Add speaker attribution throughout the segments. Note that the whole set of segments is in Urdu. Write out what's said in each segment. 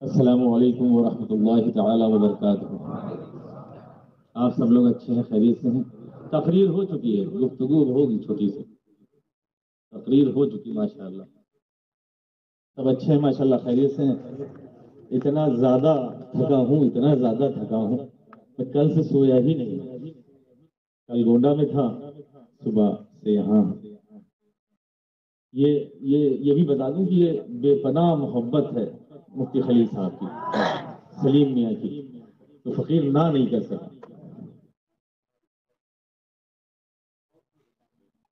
Speaker 1: السلام علیکم ورحمۃ اللہ تعالی وبرکاتہ۔ آپ سب لوگ اچھے ہیں، خیریت سے ہیں؟ تقریر ہو چکی ہے، گفتگو ہوگی چھوٹی سی، تقریر ہو چکی ماشاءاللہ۔ سب اچھے ہیں ماشاءاللہ، خیریت سے ہیں؟ اتنا زیادہ تھکا ہوں، میں کل سے سویا ہی نہیں، کل گونڈا میں تھا، صبح سے یہاں۔ یہ بھی بتا دوں کہ یہ بے پناہ محبت ہے مفتی خلیل صاحب کی، سلیم میاں کی، تو فقیر نہ نہیں کر سکا۔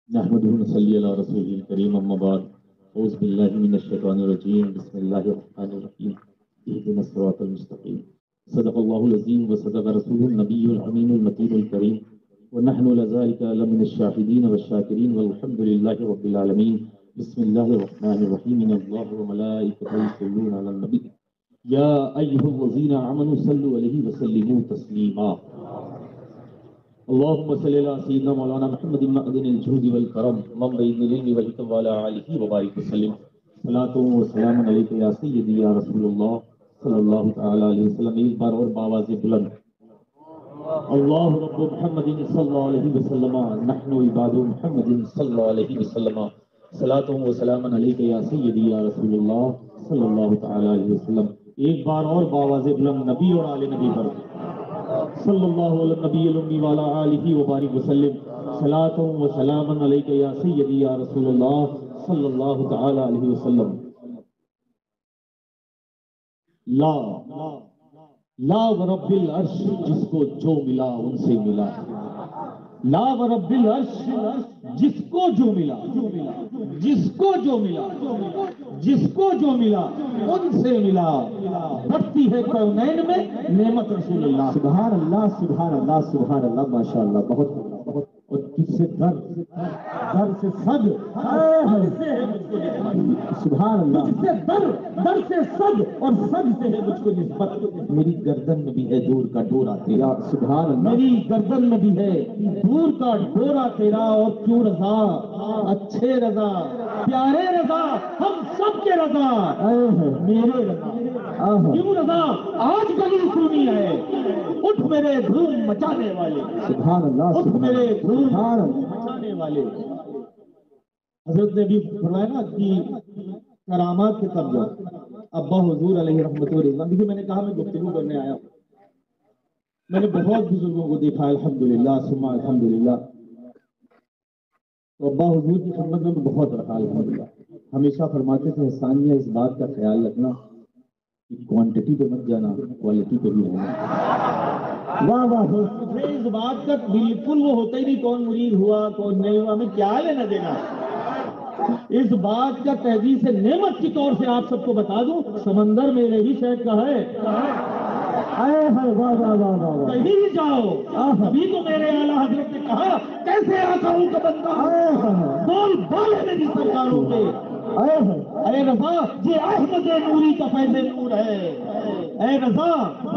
Speaker 1: نحمدہ ونصلی علی رسولہ الکریم، اما بعد، اعوذ باللہ من الشیطان الرجیم، بسم اللہ الرحمن الرحیم، اہدنا الصراط المستقیم، صدق اللہ العظیم وصدق رسولہ النبی الامین المتین الکریم، ونحن لذلك لمن الشاهدین والشاکرین والحمد للہ رب العالمین۔ بسم اللہ الرحمن الرحیم، ان اللہ وملائکتہ یصلون علی النبی یا ایھا الذین آمنوا صلوا علیہ وسلموا تسلیما۔ اللهم صل على سيدنا مولانا محمد معدن الجود والكرم منبع العلم والحكم وعلى آله وبارك وسلم، صلاة وسلام عليك يا سيدي يا رسول اللہ صلی اللہ تعالی علیہ وسلم۔ ایک بار اور بآواز بلند، اللہ رب محمد صلی اللہ علیہ وسلم، نحن عباد محمد صلی اللہ علیہ وسلم، صلاة وسلام علیک یا سیدی یا رسول اللہ صلی اللہ تعالی علیہ وسلم۔ ایک بار اور بآواز بلند، نبی اور آل نبی پر صلی اللہ علیہ نبی الامی وعلی آلہ وبارک وسلم، صلاۃ و سلام علیک یا سیدی یا رسول اللہ صلی اللہ تعالی علیہ وسلم۔ لا ورب العرش، جس کو جو ملا ان سے ملا، لا ورب العرش، جس کو جو ملا، جس کو جو ملا، جس کو جو ملا ان سے ملا، بڑھتی ہے کونین میں نعمت رسول اللہ۔ سبحان اللہ سبحان اللہ سبحان اللہ، ماشاء اللہ، بہت بہت۔ اور کس سے در سے صد، سبحان اللہ، کس سے در سے صد، اور صد سے ہے مجھ کو نسبت۔ میری گردن میں بھی ہے دور کا ڈورا تیرا، سبحان اللہ، میری گردن میں بھی ہے دور کا ڈورا تیرا، اور کیوں رضا، اچھے رضا، پیارے رضا، ہم سب کے رضا، میرے رضا، کیوں رضا آج گلی سنی ہے، اٹھ میرے دھوم مچانے والے، سبحان اللہ، اٹھ میرے دھوم مچانے والے۔ حضرت نے بھی فرمایا نا کہ کرامات کے قبضہ ابا حضور علیہ رحمت و رضوان۔ دیکھیے، میں نے کہا میں گفتگو کرنے آیا، میں نے بہت بزرگوں کو دیکھا الحمدللہ ثم الحمدللہ، تو ابا حضور کی خدمت میں بہت رکھا الحمدللہ۔ ہمیشہ فرماتے تھے ثانیہ اس بات کا خیال رکھنا کہ کوانٹٹی پہ مت جانا، کوالٹی پہ بھی رہنا۔ واہ واہ، اس بات کا بالکل وہ ہوتا ہی نہیں کون مرید ہوا کون نہیں ہوا، ہمیں کیا لینا دینا۔ اس بات کا تہذیب سے نعمت کے طور سے آپ سب کو بتا دوں، سمندر میرے ہی شہر کا ہے، کہیں جاؤ ابھی تو میرے اعلیٰ حضرت نے کہا کیسے آقاؤں کا بندہ بول بولے میری سرکاروں پہ، اے رضا یہ احمد نوری کا فیض نور ہے، اے رضا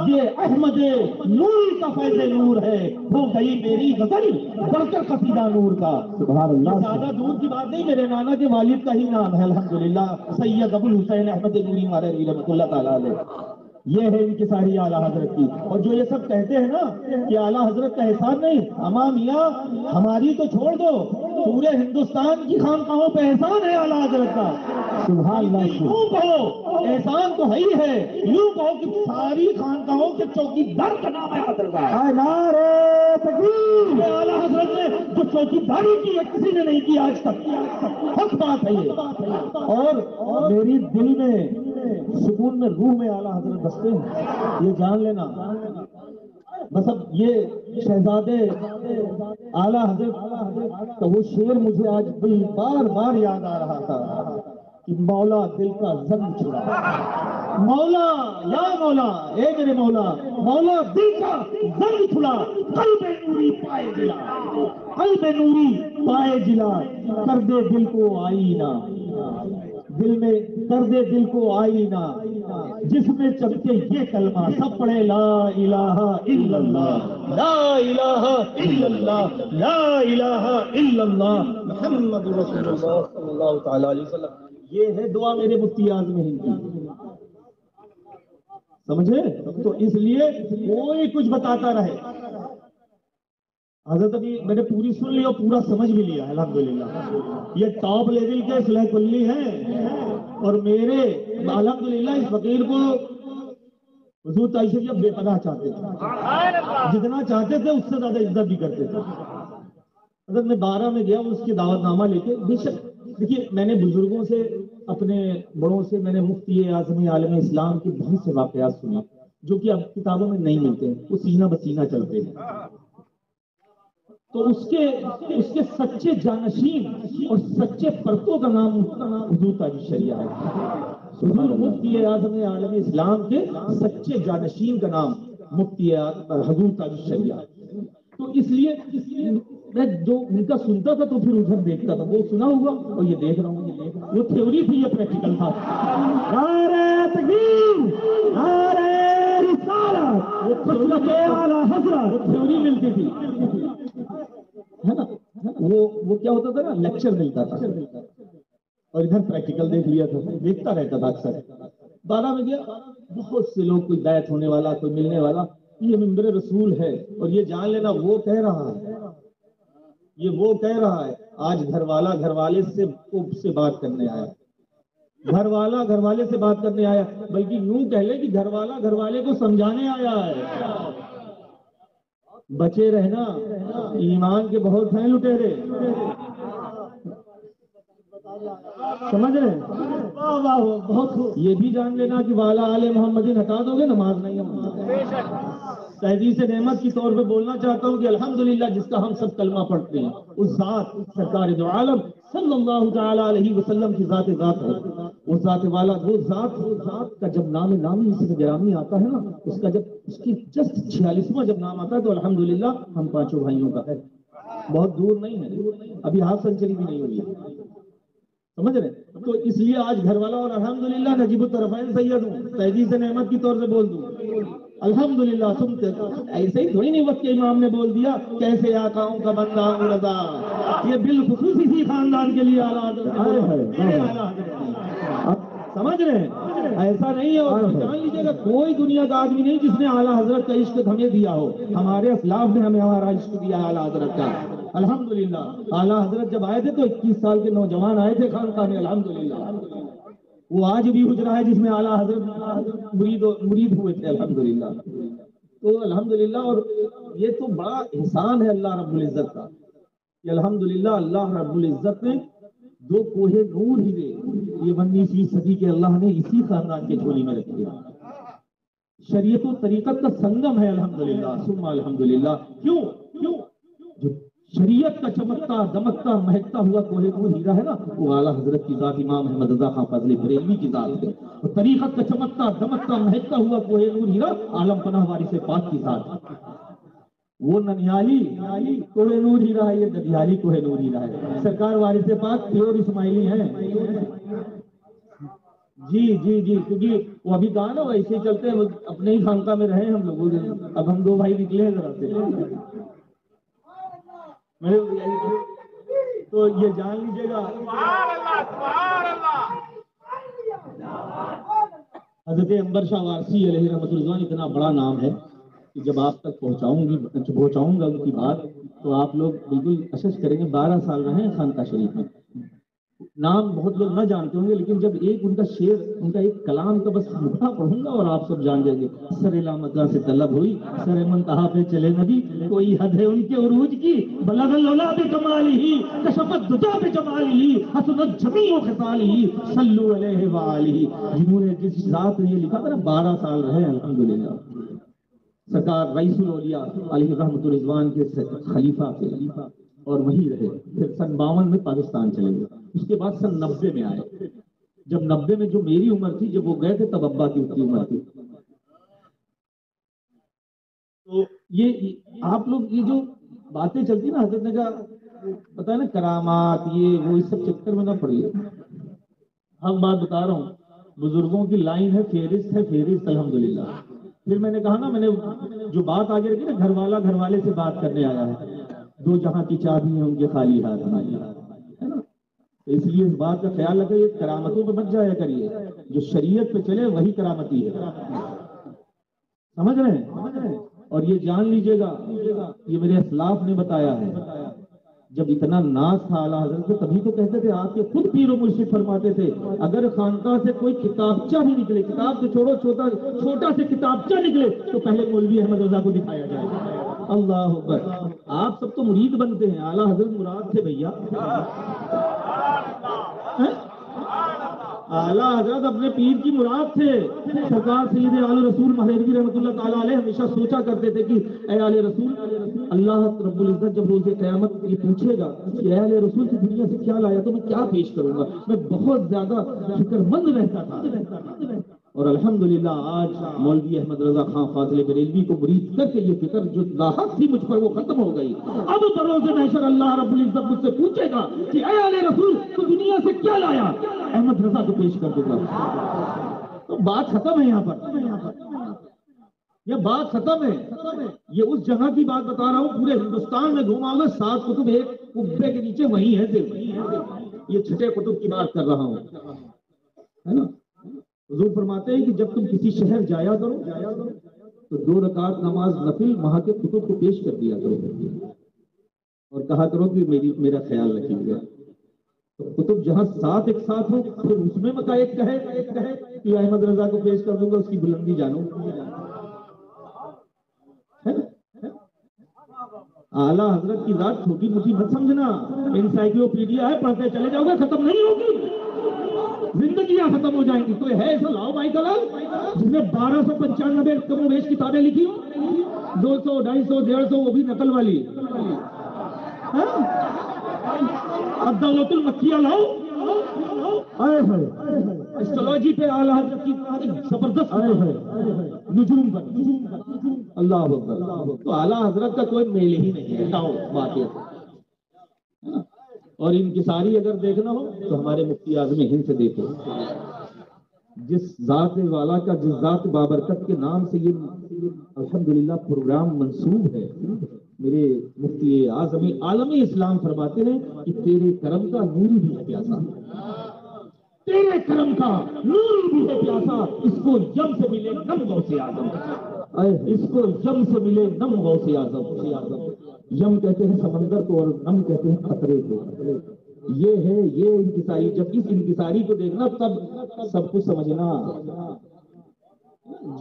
Speaker 1: یہ احمد نوری کا فیض نور ہے، وہ گئی میری غزل بڑھ کر قصیدہ نور کا۔ سبحان اللہ، زیادہ دور کی بات نہیں، میرے نانا کے والد کا ہی نام ہے الحمدللہ، سید ابو الحسین احمد نوری مہروی رحمۃ اللہ تعالیٰ علیہ۔ یہ ہے ان کی ساری اعلیٰ حضرت کی۔ اور جو یہ سب کہتے ہیں نا کہ اعلیٰ حضرت کا احسان نہیں، اما میاں ہماری تو چھوڑ دو، پورے ہندوستان کی خانقاہوں پہ احسان ہے اعلیٰ حضرت کا۔ سبحان اللہ، یوں کہو احسان تو ہے ہی ہے، یوں کہو کہ ساری خانقاہوں کے چوکی دار کا نام ہے حضرت کا۔ نعرہ تکبیر، اعلیٰ حضرت نے جو چوکی داری کی ہے کسی نے نہیں کی آج تک، حق بات ہے یہ۔ اور میری دل میں سکون میں روح میں اعلیٰ حضرت بستے ہیں، یہ جان لینا۔ بس اب یہ شہزادے اعلیٰ حضرت کا وہ شعر مجھے آج بار بار یاد آ رہا تھا کہ مولا دل کا زنگ چھڑا، مولا یا مولا اے میرے مولا، مولا دل کا زنگ چھڑا، قلب نوری پائے جلا، قلب نوری پائے جلا، کر دے دل کو آئینہ، دل میں کر دے دل کو آئینہ، جس میں چمکے یہ کلمہ، سب پڑھے لا الہ الا اللہ، لا الہ الا اللہ، لا الہ الا اللہ محمد رسول اللہ صلی اللہ تعالی علیہ وسلم۔ یہ ہے دعا میرے مفتی اعظم ہند کی، سمجھے؟ تو اس لیے کوئی کچھ بتاتا رہے. حضرت ابھی میں نے پوری سن لی اور پورا سمجھ بھی لیا الحمدللہ. یہ ٹاپ لیول کے صلح کلی ہیں اور میرے الحمدللہ اس فقیر کو حضور تعیشہ بے پناہ چاہتے تھے، جتنا چاہتے تھے اس سے زیادہ عزت بھی کرتے تھے. حضرت میں 12 میں گیا اس کے دعوت نامہ لے کے. بے شک دیکھیے میں نے بزرگوں سے اپنے بڑوں سے میں نے مفتی اعظم عالم اسلام کے بہت سے واقعات سنے جو کہ اب کتابوں میں نہیں ملتے ہیں، وہ سینہ بسینہ چلتے ہیں. تو اس کے سچے جانشین اور سچے پرتوں کا نام حضور تاج الشریعہ ہے. حضور مفتی اعظم عالم اسلام کے سچے جانشین کا نام مفتی حضور تاج الشریعہ. تو اس لیے میں جو ان کا سنتا تھا تو پھر ادھر دیکھتا تھا. وہ سنا ہوا اور یہ دیکھ رہا ہوں. وہ تھیوری تھی، یہ پریکٹیکل تھا. نعرہ تکبیر، نعرہ رسالت، وہ تھیوری ملتی تھی ہے نا. وہ کیا ہوتا تھا نا، لیکچر ملتا تھا اور ادھر پریکٹیکل دیکھ لیا تھا. دیکھتا رہتا تھا اکثر. 12 میں گیا، بہت سے لوگ، کوئی بیعت ہونے والا، کوئی ملنے والا. یہ ممبر رسول ہے اور یہ جان لینا وہ کہہ رہا ہے، یہ وہ کہہ رہا ہے. آج گھر والا گھر والے سے بات کرنے آیا، گھر والا گھر والے سے بات کرنے آیا، بلکہ یوں کہہ لے کہ گھر والا گھر والے کو سمجھانے آیا ہے. بچے رہنا، ایمان کے بہت ہیں لٹیرے. سمجھ رہے ہیں؟ بہت. یہ بھی جان لینا کہ والا آل محمد ہٹا دو گے نماز نہیں ہم تحدیث نعمت کی طور پہ بولنا چاہتا ہوں کہ الحمدللہ جس کا ہم سب کلمہ پڑھتے ہیں اس ذات سرکار دو عالم صلی اللہ تعالی علیہ وسلم کی ذات ہے. وہ ذات والا، وہ ذات کا جب نام نامی اس میں گرامی آتا ہے نا، اس کا جب اس کی جسٹ 46واں جب نام آتا ہے تو الحمدللہ ہم پانچوں بھائیوں کا ہے. بہت دور نہیں ہے، ابھی ہاف سینچری بھی نہیں ہوئی ہے. سمجھ رہے؟ تو اس لیے آج گھر والا اور الحمدللہ نجیب الطرفین سید ہوں، تحدیث نعمت کی طور سے بول دوں الحمدللہ. سنتے ایسے ہی تھوڑی نہیں وقت کے امام نے بول دیا کیسے آقاؤں کا بندہ ہوں رضا. یہ بالخصوص اسی خاندان کے لیے سمجھ رہے ہیں؟ ایسا نہیں ہے. اور جان لیجیے گا کوئی دنیا کا آدمی نہیں جس نے اعلیٰ حضرت کا عشق ہمیں دیا ہو. ہمارے اسلاف نے ہمیں ہمارا عشق دیا اعلیٰ حضرت کا الحمدللہ. اعلیٰ حضرت جب آئے تھے تو 21 سال کے نوجوان آئے تھے خانقاہ میں الحمدللہ. وہ آج بھی حجرہ ہے جس میں اعلیٰ حضرت مرید ہوئے تھے الحمدللہ. تو الحمدللہ. اور یہ تو بڑا احسان ہے اللہ رب العزت کا کہ الحمدللہ اللہ رب العزت نے جو کوہ نور ہی دے یہ 19ویں صدی کے اللہ نے اسی خاندان کے جھولی میں رکھے. شریعت و طریقت کا سنگم ہے الحمدللہ ثم الحمدللہ. کیوں جو شریعت کا چمکتا دمکتا مہکتا ہوا کوہ نور ہیرا ہے نا، وہ اعلیٰ حضرت کی ذات امام احمد رضا خان فاضل بریلوی کی ذات ہے. اور طریقت کا چمکتا دمکتا مہکتا ہوا کوہ نور ہیرا عالم پناہ وارث پاک کی ذات. وہ ننیالی کوہ نور ہیرا ہے، یہ ددیالی کوہ نور ہیرا ہے. سرکار وارث پاک پیور اسماعیلی ہیں. جی جی جی. کیونکہ وہ ابھی کہا نا وہ ایسے ہی چلتے ہیں، اپنے ہی خانقاہ میں رہے ہم لوگ. اب ہم 2 بھائی نکلے ہیں ذرا سے. تو یہ جان لیجیے گا حضرت عنبر شاہ وارسی علیہ رحمۃ اللہ اتنا بڑا نام ہے کہ جب آپ تک پہنچاؤں گا ان کی بات تو آپ لوگ بالکل اشش کریں گے. 12 سال رہے ہیں خانقاہ شریف میں. نام بہت لوگ نہ جانتے ہوں گے لیکن جب ان کا شعر، ان کا ایک کلام کا بس مٹھا پڑھوں گا اور آپ سب جان جائیں گے. سر لامکہ سے طلب ہوئی، سر منتہا پہ چلے نبی، کوئی حد ہے ان کے عروج کی، بلغ العلا بکمالہ کشفت دجا بجمالہ حسنت جمیع خصالہ صلوا علیہ وآلہ. جنہوں نے جس ذات نے یہ لکھا تھا نا 12 سال رہے الحمدللہ. سرکار رئیس الاولیاء علیہ رحمۃ الرضوان کے خلیفہ تھے اور وہی رہے. پھر سن 52 میں پاکستان چلے گئے. اس کے بعد سن 90 میں آئے. جب 90 میں جو میری عمر تھی، جب وہ گئے تھے تب ابا کی اتنی عمر تھی. تو یہ آپ لوگ یہ جو باتیں چلتی نا، حضرت نے کہا پتا ہے نا کرامات یہ وہ اس سب چکر میں نہ پڑیے. ہم بات بتا رہا ہوں، بزرگوں کی لائن ہے، فہرست ہے، فہرست الحمدللہ. پھر میں نے کہا نا، میں نے جو بات آگے رکھی نا، گھر والا گھر والے سے بات کرنے آیا ہے. 2 جہاں کی چابی ہیں ان کے خالی ہاتھ ہے نا. اس لیے اس بات کا خیال رکھے، یہ کرامتوں پہ مت جایا کریے. جو شریعت پہ چلے وہی کرامتی ہے. سمجھ رہے ہیں؟ اور یہ جان لیجئے گا، یہ میرے اسلاف نے بتایا ہے، جب اتنا ناز تھا اعلیٰ حضرت سے تبھی تو کہتے تھے، آپ کے خود پیر و مرشد فرماتے تھے اگر خانقاہ سے کوئی کتابچہ بھی نکلے، کتاب تو چھوڑو، چھوٹا سے کتابچہ نکلے تو پہلے مولوی احمد رضا کو دکھایا جائے۔ اللہ اکبر۔ آپ سب تو مرید بنتے ہیں، اعلیٰ حضرت مراد تھے بھیا۔ اعلیٰ حضرت اپنے پیر کی مراد تھے۔ سرکار سید آل رسول مہدوی رحمۃ اللہ تعالیٰ علیہ ہمیشہ سوچا کرتے تھے کہ اے آل رسول، اللہ رب العزت جب روز قیامت یہ پوچھے گا کہ اے آل رسول کی دنیا سے کیا لایا تو میں کیا پیش کروں گا، میں بہت زیادہ فکر مند رہتا تھا۔ اور الحمدللہ آج مولوی احمد رضا خان فاضل بریلوی کو مرید کر کے یہ فکر جو لاحق تھی مجھ پر وہ ختم ہو گئی۔ اب بروز محشر اللہ رب العزت مجھ سے پوچھے گا کہ اے آل رسول تو دنیا سے کیا لایا، احمد رضا کو پیش کر دوں گا۔ تو بات ختم ہے، یہاں پر یہ بات ختم ہے۔ یہ اس جگہ کی بات بتا رہا ہوں، پورے ہندوستان میں گھوما گا، 7 قطب ایک قبے کے نیچے وہی ہے صرف۔ یہ چھٹے قطب کی بات کر رہا ہوں، ہے نا؟ حضور فرماتے ہیں کہ جب تم کسی شہر جایا کرو تو 2 رکعت نماز نفل وہاں کے قطب کو پیش کر دیا کرو اور کہا کرو کہ میرا خیال رکھیے گا۔ تو قطب جہاں 7 ایک ساتھ ہو پھر اس میں متا ایک کہے کہ احمد رضا کو پیش کر دوں گا، اس کی بلندی جانو۔ اعلیٰ حضرت کی ذات چھوٹی موٹی مت سمجھنا، انسائکلوپیڈیا ہے، پڑھتے چلے جاؤ گے ختم نہیں ہوگی، زندگیاں ختم ہو جائیں گی۔ کوئی ہے ایسا لاؤ بھائی کلال جس نے 1295 کم و بیش کتابیں لکھی ہوں، 200 250 150 وہ بھی نقل والی۔ الدولۃ المکیہ لاؤ، اسٹرالوجی پہ اعلیٰ حضرت کی زبردست نجوم پر۔ اللہ اکبر۔ تو اعلیٰ حضرت کا کوئی میل ہی نہیں ہے، بات یہ۔ اور انکساری اگر دیکھنا ہو تو ہمارے مفتی اعظم ہند سے دیکھو، جس ذات والا کا، جس ذات بابرکت کے نام سے یہ الحمدللہ پروگرام منسوب ہے، میرے مفتی اعظم عالم اسلام فرماتے ہیں کہ تیرے کرم کا نور بھی ہے پیاسا، تیرے کرم کا نور بھی ہے پیاسا، اس کو یم سے ملے نم غوث اعظم، اس کو یم سے ملے نم غوث اعظم۔ یم کہتے ہیں سمندر کو اور نم کہتے ہیں خطرے کو۔ یہ ہے یہ انکساری۔ جب اس انکساری کو دیکھنا تب سب کچھ سمجھنا۔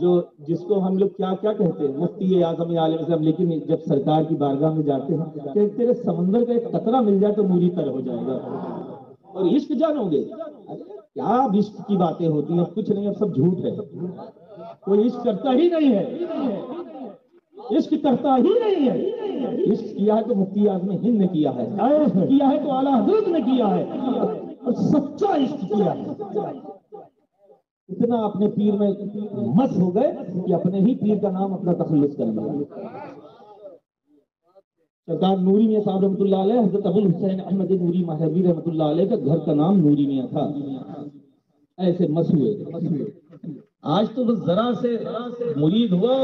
Speaker 1: جو جس کو ہم لوگ کیا کہتے ہیں مفتی اعظم عالم اسلام، لیکن جب سرکار کی بارگاہ میں جاتے ہیں کہ تیرے سمندر کا ایک قطرہ مل جائے تو موری تر ہو جائے گا۔ اور عشق جانو گے کیا عشق کی باتیں ہوتی ہیں، کچھ نہیں، اب سب جھوٹ ہے، کوئی عشق کرتا ہی نہیں ہے، عشق کرتا ہی نہیں ہے۔ عشق کیا ہے تو مفتی اعظم ہند نے کیا ہے، کیا ہے تو اعلیٰ حضرت نے کیا ہے، اور سچا عشق کیا ہے۔ اتنا اپنے پیر میں مست ہو گئے کہ اپنے ہی پیر کا نام اپنا تخلص کر لیا۔ سرکار نوری میاں صاحب رحمۃ اللہ علیہ، حضرت ابو الحسین احمد نوری مہدوی رحمۃ اللہ علیہ کا گھر کا نام نوری میاں تھا۔ ایسے مست ہوئے۔ آج تو بس ذرا سے مرید ہوا،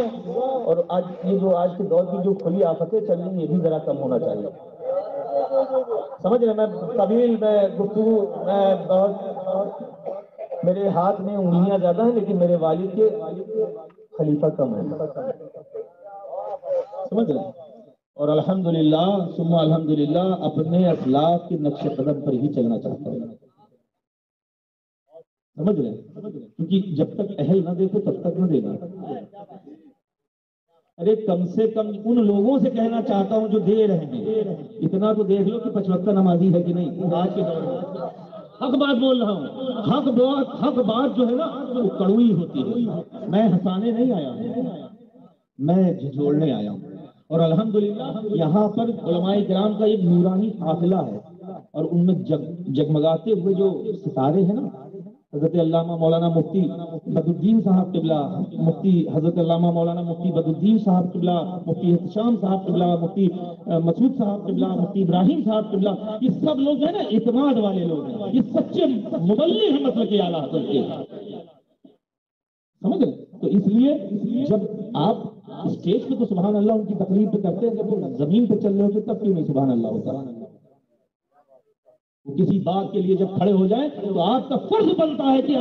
Speaker 1: اور آج کے دور کی جو کھلی آفتیں چل رہی ہیں یہ بھی ذرا کم ہونا چاہیے۔ سمجھ رہے، میں طویل میں گفتگو، میں بہت، میرے ہاتھ میں انگلیاں زیادہ ہیں لیکن میرے والد کے خلیفہ کم ہیں، سمجھ رہے۔ اور الحمدللہ ثم الحمدللہ اپنے اسلاف کے نقش قدم پر ہی چلنا چاہتا ہوں، سمجھ رہے، کیونکہ جب تک اہل نہ دیکھو تب تک نہ دینا۔ ارے کم سے کم ان لوگوں سے کہنا چاہتا ہوں جو دے رہے ہیں، اتنا تو دیکھ لو کہ 5 وقت نمازی ہے کہ نہیں آج کے دور میں۔ حق بات بول رہا ہوں، حق بات جو ہے نا وہ کڑوئی ہوتی ہے۔ میں ہنسانے نہیں آیا ہوں، میں جھجھوڑنے آیا ہوں۔ اور الحمدللہ یہاں پر علماء کرام کا ایک نورانی قافلہ ہے، اور ان میں جگمگاتے ہوئے جو ستارے ہیں نا، حضرت علامہ مولانا مفتی بد الدین صاحب قبلہ، مفتی حضرت علامہ مولانا مفتی بد الدین صاحب قبلہ، مفتی احتشام صاحب قبلہ، مفتی مسعود صاحب قبلہ، مفتی ابراہیم صاحب قبلہ، یہ سب لوگ ہیں نا اعتماد والے لوگ ہیں، یہ سچے مبلغ ہیں مطلب کہ اعلیٰ حضرت کے، سمجھ رہے۔ تو اس لیے جب آپ اسٹیج پہ تو سبحان اللہ ان کی تقریر پہ کرتے ہیں، جب زمین پہ چل رہے ہوتے تب کیوں نہیں سبحان اللہ ہوتا۔ وہ کسی بات کے لیے جب کھڑے ہو جائیں تو آپ کا فرض بنتا ہے کہ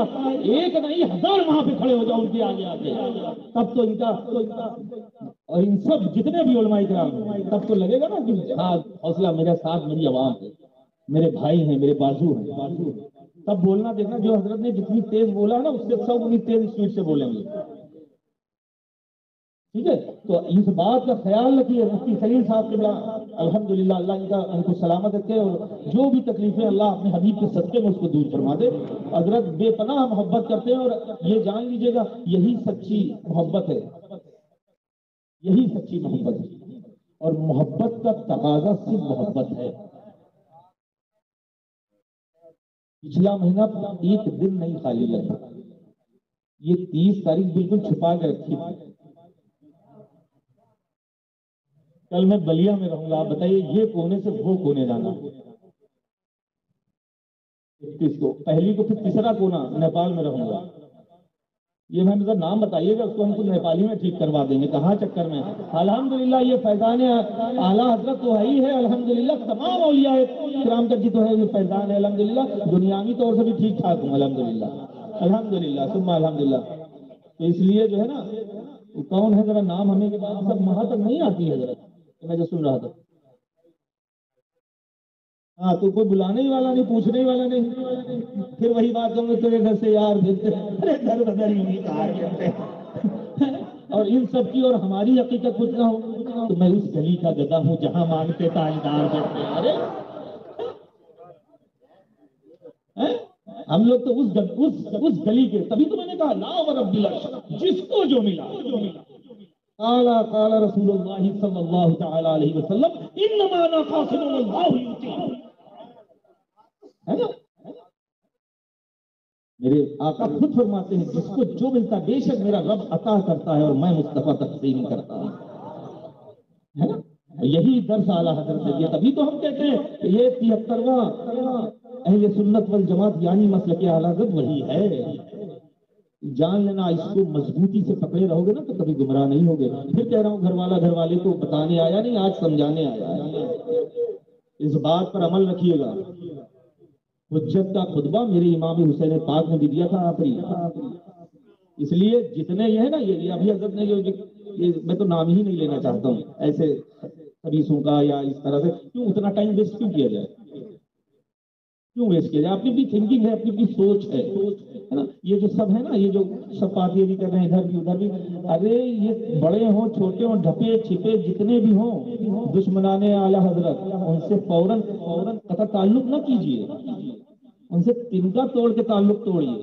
Speaker 1: ایک نہیں 1000 وہاں پہ کھڑے ہو جاؤ ان کے آگے آگے، تب تو ان کا اور ان سب جتنے بھی علماء کرام ہیں تب تو لگے گا نا کہ ہاں حوصلہ میرے ساتھ میری عوام ہے، میرے بھائی ہیں، میرے بازو ہیں، تب بولنا دیکھنا جو حضرت نے جتنی تیز بولا نا اس سے سب اتنی تیز اسپیڈ سے بولیں گے، ٹھیک ہے؟ تو اس بات کا خیال رکھیے مفتی خلیل صاحب کے الحمدللہ اللہ ان کو سلامت رکھے، اور جو بھی تکلیفیں اللہ اپنے حبیب کے صدقے میں اس کو دور فرما دے۔ حضرت بے پناہ محبت کرتے ہیں، اور یہ جان لیجیے گا یہی سچی محبت ہے، یہی سچی محبت ہے، اور محبت کا تقاضا صرف محبت ہے۔ پچھلا مہینہ ایک دن نہیں خالی لگا، یہ 30 تاریخ بالکل چھپا کے رکھی تھی۔ کل میں بلیا میں رہوں گا، آپ بتائیے یہ کونے سے وہ کونے جانا، 31 کو پہلی کو، پھر تیسرا کونا نیپال میں رہوں گا۔ یہ میں مطلب نام بتائیے گا، اس کو ہم کو نیپالی میں ٹھیک کروا دیں گے، کہاں چکر میں۔ الحمدللہ یہ فیضان اعلیٰ حضرت تو ہے ہی ہے، الحمدللہ تمام اولیاء کرام کا جی تو ہے یہ فیضان ہے، الحمدللہ دنیاوی طور سے بھی ٹھیک ٹھاک ہوں الحمدللہ، الحمدللہ ثم الحمدللہ۔ تو اس لیے جو ہے نا کون ہے ذرا نام ہمیں کے بعد سب وہاں تک نہیں آتی ہے حضرت، میں جو سن رہا تھا۔ ہاں تو کوئی بلانے ہی والا نہیں، پوچھنے ہی والا نہیں، پھر وہی بات کروں گے تیرے گھر سے یار بھیجتے ارے گھر بدل ہی نہیں کہا، اور ان سب کی اور ہماری حقیقت کچھ نہ ہو تو میں اس گلی کا گدا ہوں جہاں مانگتے تاجدار دیتے۔ ارے ہم لوگ تو اس گلی کے، تبھی تو میں نے کہا لا ورب العرش، جس کو جو ملا قال رسول اللہ صلی اللہ تعالی علیہ وسلم انما انا قاسم واللہ یؤتی، ہے نا؟ میرے آقا خود فرماتے ہیں جس کو جو ملتا بے شک میرا رب عطا کرتا ہے اور میں مصطفیٰ تقسیم کرتا ہوں، ہے نا؟ یہی درس اعلیٰ حضرت سے دیا، تبھی تو ہم کہتے ہیں کہ یہ 73واں اہل سنت والجماعت یعنی مسلک اعلیٰ حضرت وہی ہے۔ جان لینا، اس کو مضبوطی سے پکڑے رہو گے نا تو کبھی گمراہ نہیں ہوگے۔ پھر کہہ رہا ہوں گھر والے کو بتانے آیا نہیں، آج سمجھانے آیا ہے۔ اس بات پر عمل رکھیے گا۔ حجت کا خطبہ میرے امام حسین پاک نے بھی دیا تھا آخری، اس لیے جتنے یہ ہے نا یہ ابھی حضرت نے میں تو نام ہی نہیں لینا چاہتا ہوں ایسے حدیثوں کا یا اس طرح سے، کیوں اتنا ٹائم ویسٹ کیوں کیا جائے، کیوں ویسٹ کیا جائے؟ اپنی بھی تھنکنگ ہے، اپنی بھی سوچ ہے نا۔ یہ جو سب ہے نا، یہ جو سب پارٹیاں بھی کر رہے ہیں ادھر بھی ادھر بھی، ارے یہ بڑے ہوں چھوٹے ہوں ڈھپے چھپے جتنے بھی ہوں، دشمنان اعلیٰ حضرت ان سے فوراً قطع تعلق نہ کیجیے، ان سے تنکا توڑ کے تعلق توڑیے۔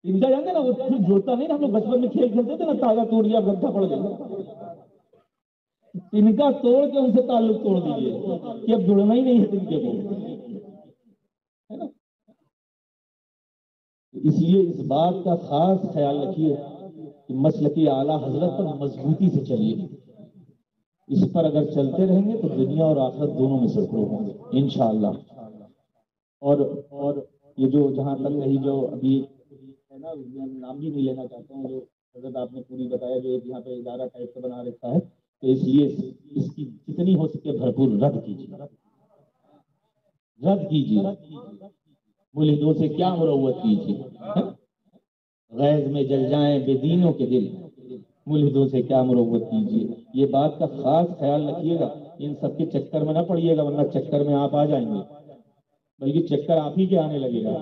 Speaker 1: تنکا جانتے نا، وہ جوڑتا نہیں نا، ہم لوگ بچپن میں کھیل کھیلتے تھے نا، تاغا ٹوٹ گیا گدھا پڑ گیا، تنکا توڑ کے ان سے تعلق توڑ دیجیے کہ اب جڑنا ہی نہیں ہے تنکے کو، ہے نا؟ اس لیے اس بات کا خاص خیال رکھیے کہ مسلک اعلیٰ حضرت پر مضبوطی سے چلیے، اس پر اگر چلتے رہیں گے تو دنیا اور آخرت دونوں میں سفر ہوں گے انشاءاللہ۔ اور یہ جو جہاں تک رہی جو ابھی ہے نا، میں نام بھی نہیں لینا چاہتا ہوں، جو حضرت آپ نے پوری بتایا جو ایک یہاں پہ ادارہ ٹائپ کا بنا رکھا ہے، تو اس لیے اس کی جتنی ہو سکے بھرپور رد کیجیے، ملحدوں سے کیا مروت کیجیے، غیظ میں جل جائیں بے دینوں کے دل، ملحدوں سے کیا مروت کیجیے۔ یہ بات کا خاص خیال رکھیے گا، ان سب کے چکر میں نہ پڑیے گا، ورنہ چکر میں آپ آ جائیں گے، بلکہ چکر آپ ہی کے آنے لگے گا۔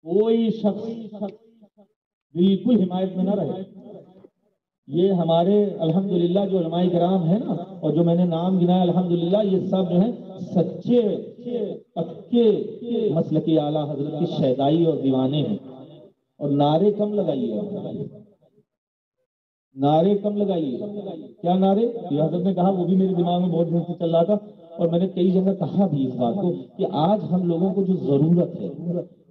Speaker 1: کوئی شخص بالکل حمایت میں نہ رہے۔ یہ ہمارے الحمدللہ جو علماء کرام ہیں نا، اور جو میں نے نام گنایا الحمدللہ، یہ سب جو ہیں سچے پکے مسلک اعلیٰ حضرت کے شیدائی اور دیوانے ہیں، اور نعرے کم لگائیے، نعرے کم لگائیے۔ کیا نعرے؟ یہ حضرت نے کہا، وہ بھی میرے دماغ میں بہت دن سے چل رہا تھا، اور میں نے کئی جگہ کہا بھی اس بات کو کہ آج ہم لوگوں کو جو ضرورت ہے،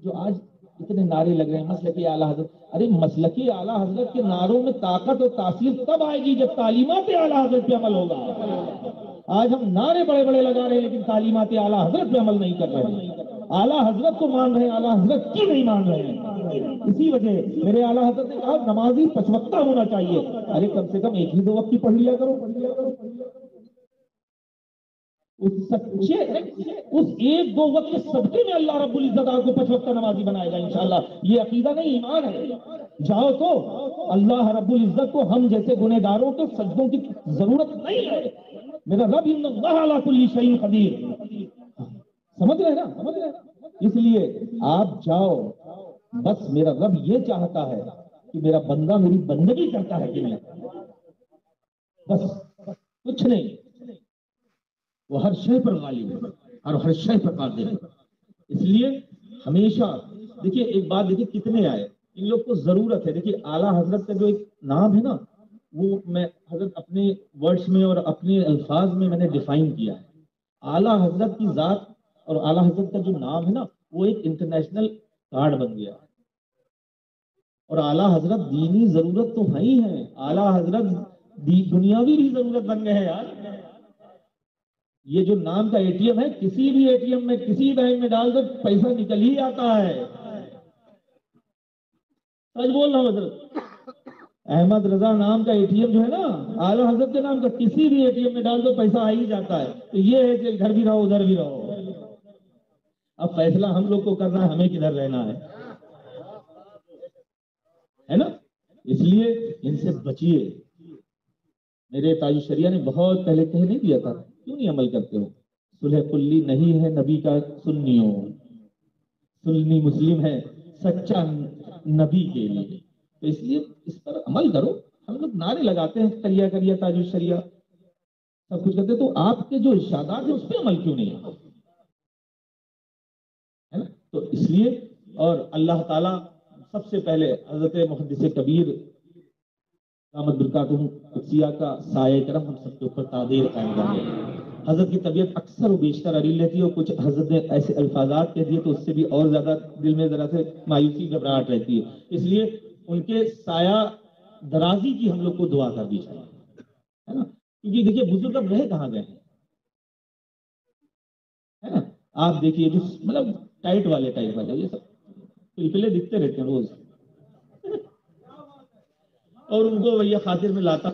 Speaker 1: جو آج اتنے نعرے لگ رہے ہیں مسلک اعلیٰ حضرت، ارے مسلک اعلیٰ حضرت کے نعروں میں طاقت اور تاثیر تب آئے گی جب تعلیمات اعلیٰ حضرت پہ عمل ہوگا۔ آج ہم نعرے بڑے بڑے لگا رہے ہیں لیکن تعلیمات اعلیٰ حضرت پہ عمل نہیں کر رہے ہیں، اعلیٰ حضرت کو مان رہے ہیں، اعلیٰ حضرت کی نہیں مان رہے ہیں۔ اسی وجہ میرے اعلیٰ حضرت نے کہا نمازی 5 وقتہ ہونا چاہیے، ارے کم سے کم ایک ہی 2 وقت کی پڑھ لیا کرو۔ اس سچے اس ایک دو وقت کے صدقے میں اللہ رب العزت آپ کو 5 وقت نمازی بنائے گا انشاءاللہ. یہ عقیدہ نہیں ایمان ہے. جاؤ تو اللہ رب العزت کو ہم جیسے گنہگاروں کے سجدوں کی ضرورت نہیں ہے. میرا رب ان اللہ علی کل شیء قدیر. سمجھ رہے نا؟ اس لیے آپ جاؤ. بس میرا رب یہ چاہتا ہے کہ میرا بندہ میری بندگی کرتا ہے کہ نہیں. بس کچھ نہیں. وہ ہر شے پر غالب ہے اور ہر شے پر قادر ہے. اس لیے ہمیشہ دیکھیے ایک بات دیکھیے کتنے آئے ان لوگ کو ضرورت ہے. دیکھیے اعلیٰ حضرت کا جو ایک نام ہے نا وہ میں حضرت اپنے ورڈز میں اور اپنے الفاظ میں نے ڈیفائن کیا ہے. اعلیٰ حضرت کی ذات اور اعلیٰ حضرت کا جو نام ہے نا وہ ایک انٹرنیشنل کارڈ بن گیا. اور اعلیٰ حضرت دینی ضرورت تو ہے ہی ہے. اعلیٰ حضرت دنیاوی بھی ضرورت بن گئے ہیں یار. یہ جو نام کا اے ٹی ایم ہے کسی بھی اے ٹی ایم میں کسی بینک میں ڈال دو پیسہ نکل ہی آتا ہے. سچ بول رہا ہوں حضرت. احمد رضا نام کا اے ٹی ایم جو ہے نا اعلیٰ حضرت کے نام کا کسی بھی اے ٹی ایم میں ڈال دو پیسہ آ ہی جاتا ہے. تو یہ ہے کہ ادھر بھی رہو ادھر بھی رہو. اب فیصلہ ہم لوگ کو کرنا ہے ہمیں کدھر رہنا ہے نا. اس لیے ان سے بچیے. میرے تاج شریعہ نے بہت پہلے کہہ نہیں دیا تھا کیوں نہیں عمل کرتے ہو. صلح کلی نہیں ہے نبی کا سنیوں. سنی مسلم ہے سچا نبی کے لیے. تو اس لیے اس پر عمل کرو. ہم لوگ نعرے لگاتے ہیں کریا کریا تاج الشریعہ سب کچھ کرتے تو آپ کے جو ارشادات ہیں اس پہ عمل کیوں نہیں ہے نا. تو اس لیے اور اللہ تعالیٰ سب سے پہلے حضرت محدث کبیر دامت برکاتہم قدسیہ کا سایہ کرم ہم سب کے اوپر تادیر قائم کرے. حضرت کی طبیعت اکثر و بیشتر اریل رہتی ہے اور کچھ حضرت نے ایسے الفاظات کہہ دیے تو اس سے بھی اور زیادہ دل میں ذرا سے مایوسی گھبراہٹ رہتی ہے. اس لیے ان کے سایہ درازی کی ہم لوگ کو دعا کر دی جائے ہے نا. کیونکہ دیکھیے بزرگ اب رہے کہاں گئے ہیں ہے نا. آپ دیکھیے جو مطلب ٹائٹ والے یہ سب پلپلے دکھتے رہتے ہیں روز اور ان کو بھیا خاطر میں لاتا.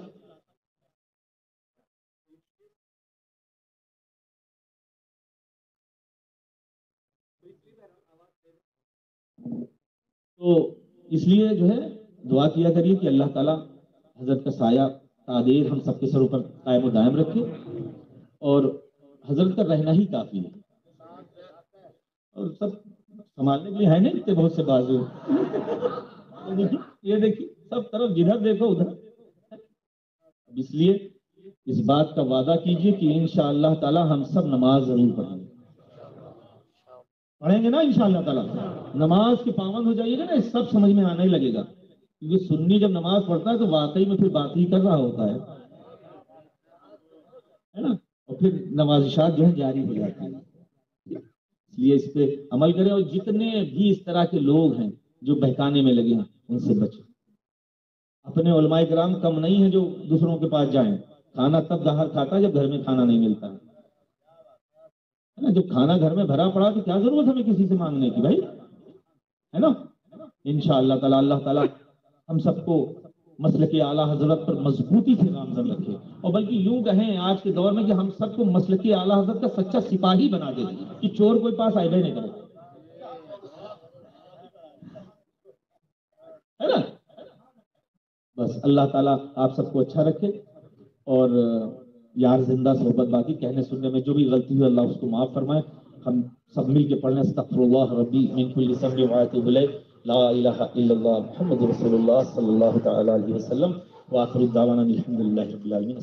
Speaker 1: تو اس لیے جو ہے دعا کیا کریے کہ اللہ تعالیٰ حضرت کا سایہ تادیر ہم سب کے سروں پر قائم و دائم رکھے. اور حضرت کا رہنا ہی کافی ہے. اور سب سنبھالنے کے لیے ہے نہیں اتنے بہت سے بازو. یہ دیکھیے سب طرف جدھر دیکھو ادھر. اس لیے اس بات کا وعدہ کیجئے کہ انشاءاللہ تعالی ہم سب نماز ضرور پڑھیں گے نا انشاءاللہ تعالی. نماز کے پابند ہو جائیے گا نا سب سمجھ میں آنے لگے گا. کیونکہ سنی جب نماز پڑھتا ہے تو واقعی میں پھر بات ہی کر رہا ہوتا ہے نا. اور پھر نوازشات جو ہے جاری ہو جاتی ہیں. اس لیے اس پہ عمل کریں اور جتنے بھی اس طرح کے لوگ ہیں جو بہکانے میں لگے ہیں ان سے بچیں. اپنے علماء کرام کم نہیں ہیں جو دوسروں کے پاس جائیں. کھانا تب باہر کھاتا ہے جب گھر میں کھانا نہیں ملتا ہے نا. جب کھانا گھر میں بھرا پڑا تو کیا ضرورت ہمیں کسی سے مانگنے کی بھائی ہے نا. انشاءاللہ تعالی اللہ تعالی ہم سب کو مسلک اعلیٰ حضرت پر مضبوطی سے گامزن رکھے. اور بلکہ یوں کہیں آج کے دور میں کہ ہم سب کو مسلک اعلیٰ حضرت کا سچا سپاہی بنا دے کہ چور کوئی پاس آئے نہیں کرے ہے نا. بس اللہ تعالیٰ آپ سب کو اچھا رکھے. اور یار زندہ صحبت باقی کہنے سننے میں جو بھی غلطی ہوئی اللہ اس کو معاف فرمائے. ہم سب مل کے پڑھنے استغفر اللہ ربی من کل ذنب واتوب الیہ لا الہ الا اللہ محمد رسول اللہ صلی اللہ تعالی علیہ وسلم. وآخر دعوانا الحمد للہ رب العالمین.